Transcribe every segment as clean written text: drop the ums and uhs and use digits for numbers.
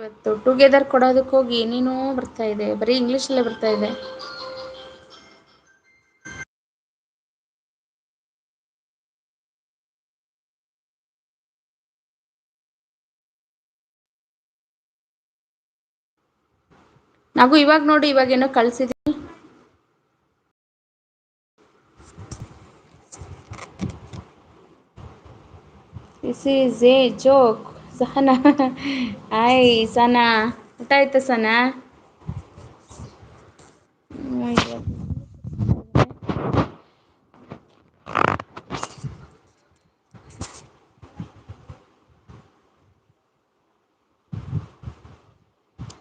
ಇವತ್ತು ಟುಗೆದರ್ ಕೊಡೋದಕ್ಕೆ ಹೋಗಿ ಏನೇನೋ ಬರ್ತಾ ಇದೆ, ಬರೀ ಇಂಗ್ಲೀಷಲ್ಲೇ ಬರ್ತಾ ಇದೆ. ನಾವು ಇವಾಗ ನೋಡಿ ಇವಾಗೇನೋ ಕಳ್ಸಿದೀನಿ. This is a joke Sahana. Hi Sana, ಊಟ ಆಯ್ತಾ ಸನಾ? ಹ್ಮ್,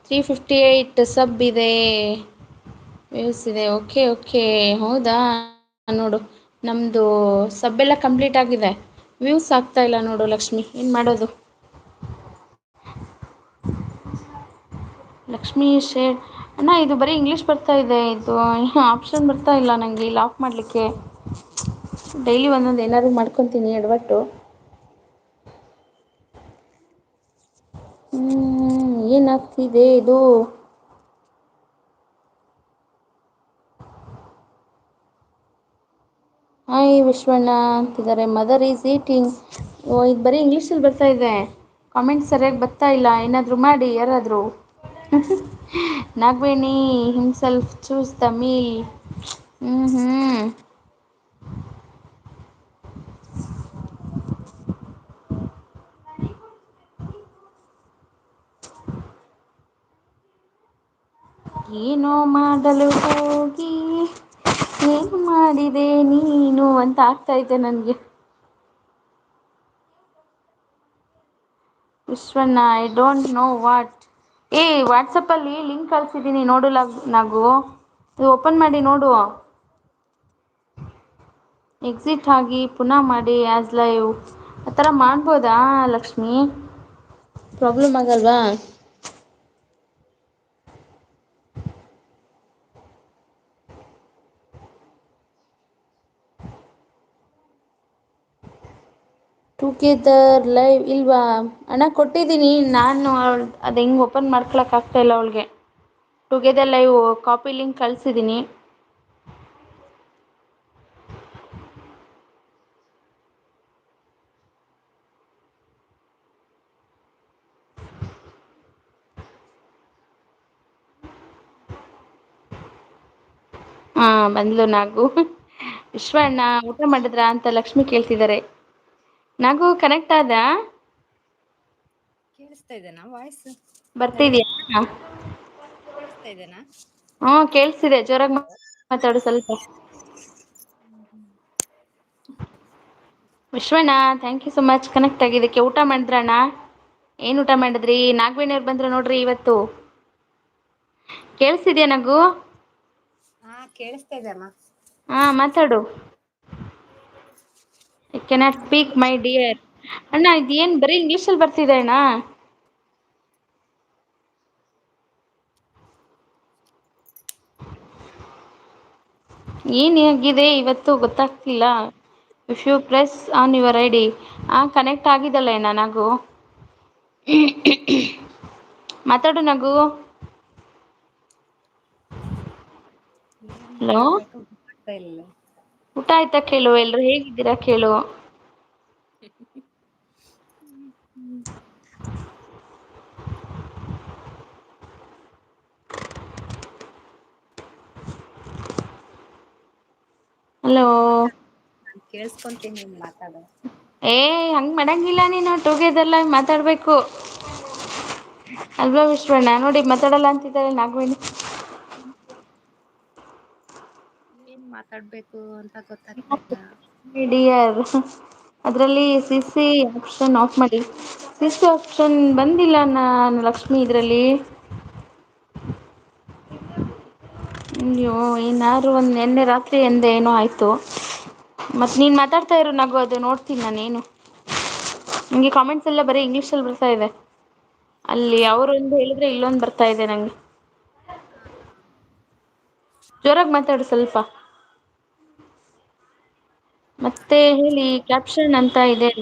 358 ಸಬ್ ಇದೆ, ವ್ಯೂಸ್ ಇದೆ. ಓಕೆ ಓಕೆ, ಹೌದಾ? ನೋಡು ನಮ್ಮದು ಸಬ್ ಎಲ್ಲ ಕಂಪ್ಲೀಟ್ ಆಗಿದೆ, ವ್ಯೂಸ್ ಆಗ್ತಾ ಇಲ್ಲ ನೋಡು ಲಕ್ಷ್ಮಿ, ಏನು ಮಾಡೋದು? ಲಕ್ಷ್ಮೀ ಶೇರ್ ಅಣ್ಣ, ಇದು ಬರೀ ಇಂಗ್ಲೀಷ್ ಬರ್ತಾ ಇದೆ, ಇದು ಆಪ್ಷನ್ ಬರ್ತಾ ಇಲ್ಲ ನನಗೆ ಲಾಕ್ ಮಾಡಲಿಕ್ಕೆ. ಡೈಲಿ ಒಂದೊಂದು ಏನಾದ್ರು ಮಾಡ್ಕೊತೀನಿ ಎಡವಟ್ಟು. ಏನಾಗ್ತಿದೆ ಇದು? ಹಾಯ್ ವಿಶ್ವಣ್ಣ ಅಂತಿದ್ದಾರೆ. Mother is eating. ಓ, ಇದು ಬರೀ ಇಂಗ್ಲೀಷಲ್ಲಿ ಬರ್ತಾ ಇದೆ, ಕಾಮೆಂಟ್ಸ್ ಸರಿಯಾಗಿ ಬರ್ತಾ ಇಲ್ಲ. ಏನಾದರೂ ಮಾಡಿ ಯಾರಾದರೂ. Nagaveni himself choose the meal. ಹ್ಞೂ. ಏನೋ ಮಾಡಲು ಹೋಗಿ ಏನು ಮಾಡಿದೆ ನೀನು ಅಂತ ಆಗ್ತಾಯಿದೆ ನನಗೆ. Vishwanna, I don't know what. ವಾಟ್ಸಪ್ಪಲ್ಲಿ ಲಿಂಕ್ ಕಳಿಸಿದ್ದೀನಿ ನೋಡು ನಾಗು, ಇದು ಓಪನ್ ಮಾಡಿ ನೋಡು. ಎಕ್ಸಿಟ್ ಆಗಿ ಪುನಃ ಮಾಡಿ ಆ್ಯಸ್ ಲೈವ್, ಆ ಥರ ಮಾಡ್ಬೋದಾ ಲಕ್ಷ್ಮಿ? ಪ್ರಾಬ್ಲಮ್ ಆಗಲ್ವಾ? ಟುಗೆದರ್ ಲೈವ್ ಇಲ್ವಾ ಅಣ್ಣ? ಕೊಟ್ಟಿದ್ದೀನಿ ನಾನು, ಅದು ಹೆಂಗೆ ಓಪನ್ ಮಾಡ್ಕೊಳಕ್ಕೆ ಆಗ್ತಾಯಿಲ್ಲ ಅವಳಿಗೆ. ಟುಗೆದರ್ ಲೈವ್ ಕಾಪಿ ಲಿಂಕ್ ಕಳಿಸಿದ್ದೀನಿ. ಹಾಂ, ಬಂದ್ಲು ನಾಗು. ವಿಶ್ವಣ್ಣ ಊಟ ಮಾಡಿದ್ರಾ ಅಂತ ಲಕ್ಷ್ಮಿ ಕೇಳ್ತಿದ್ದಾರೆ. ನಾಗು ಕನೆಕ್ಟ್ ಆದ? ಕೇಳಿಸ್ತಾ ಇದೆನಾ ವಾಯ್ಸ್? ಬರ್ತಿದ್ಯಾ? ಕೇಳಿಸ್ತಾ ಇದೆನಾ? ಹ್ಞೂ, ಕೇಳಿಸ್ತಿದೆ. ಜೋರಾಗಿ ಮಾತಾಡು ಸ್ವಲ್ಪ. ವಿಶ್ವಣ್ಣ, thank you so much connect ಆಗಿದ್ದಕ್ಕೆ. ಊಟ ಮಾಡಿದ್ರಣ್ಣ? ಏನು ಊಟ ಮಾಡಿದ್ರಿ? ನಾಗವೇಣಿಯವ್ರು ಬಂದರು ನೋಡ್ರಿ ಇವತ್ತು. ಕೇಳಿಸ್ತಿದ್ಯಾ ನಗು? ಹಾ, ಕೇಳಿಸ್ತಾ ಇದೆ ಅಮ್ಮ. ಹಾಂ, ಮಾತಾಡು. I cannot speak my dear. ಅಣ್ಣ, ಇದೇನು ಬರೀ ಇಂಗ್ಲೀಷಲ್ಲಿ ಬರ್ತಿದೆ ಅಣ್ಣ? ಏನಾಗಿದೆ ಇವತ್ತು ಗೊತ್ತಾಗ್ತಿಲ್ಲ. If you press on your I D. Connect ಆಗಿದ್ದಲ್ಲ ಅಣ್ಣ ನಾಗು. ಮಾತಾಡು ನಗು. ಏನ್ ಹಲೋ, ಮಾತಾಡ್ಬೇಕು ಗೊತ್ತಾಗ್ತಾ ಇಲ್ಲ. ಊಟ ಆಯ್ತಾ ಕೇಳು, ಎಲ್ಲರೂ ಹೇಗಿದ್ದೀರಾ ಕೇಳು. ಹಲೋ. ನಾನು ಕೇಳಿಸ್ಕೊಂತೀನಿ ನೀನು ಮಾತಾಡು. ಹಂಗೆ ಮಾಡಂಗಿಲ್ಲ ನೀನು. ಟುಗೆದರ್ ಲೈವ್ ಮಾತಾಡಬೇಕು ಅಲ್ವಾ ವಿಶ್ವಣ್ಣ? ನೋಡಿ ಮಾತಾಡಲ್ಲ ಅಂತಿದ್ದಾರೆ ನಾಗವೇಣಿ. ಏನ್ ಮಾತಾಡ್ಬೇಕು ಅಂತ ಗೊತ್ತಾಗ್ತಾ ಇಲ್ಲ. ಡಿಯರ್, ಅದರಲ್ಲಿ ಸಿ ಸಿ ಆಪ್ಷನ್ ಆಫ್ ಮಾಡಿ. ಸಿ ಸಿ ಆಪ್ಷನ್ ಬಂದಿಲ್ಲ ಲಕ್ಷ್ಮಿ ಇದರಲ್ಲಿ. ಅಯ್ಯೋ, ಏನಾದ್ರು ಒಂದು ನಿನ್ನೆ ರಾತ್ರಿ ಎಂದ ಏನೋ ಆಯಿತು. ಮತ್ತು ನೀನು ಮಾತಾಡ್ತಾ ಇರು ನಗು, ಅದು ನೋಡ್ತೀನಿ ನಾನೇನು. ನನಗೆ ಕಾಮೆಂಟ್ಸ್ ಎಲ್ಲ ಬರೀ ಇಂಗ್ಲೀಷಲ್ಲಿ ಬರ್ತಾ ಇದೆ. ಅಲ್ಲಿ ಅವರೊಂದು ಹೇಳಿದ್ರೆ ಇಲ್ಲೊಂದು ಬರ್ತಾ ಇದೆ ನನಗೆ. ಜೋರಾಗಿ ಮಾತಾಡು ಸ್ವಲ್ಪ. ಮತ್ತೆ ಹೇಳಿ, ಕ್ಯಾಪ್ಷನ್ ಅಂತ ಇದೆ.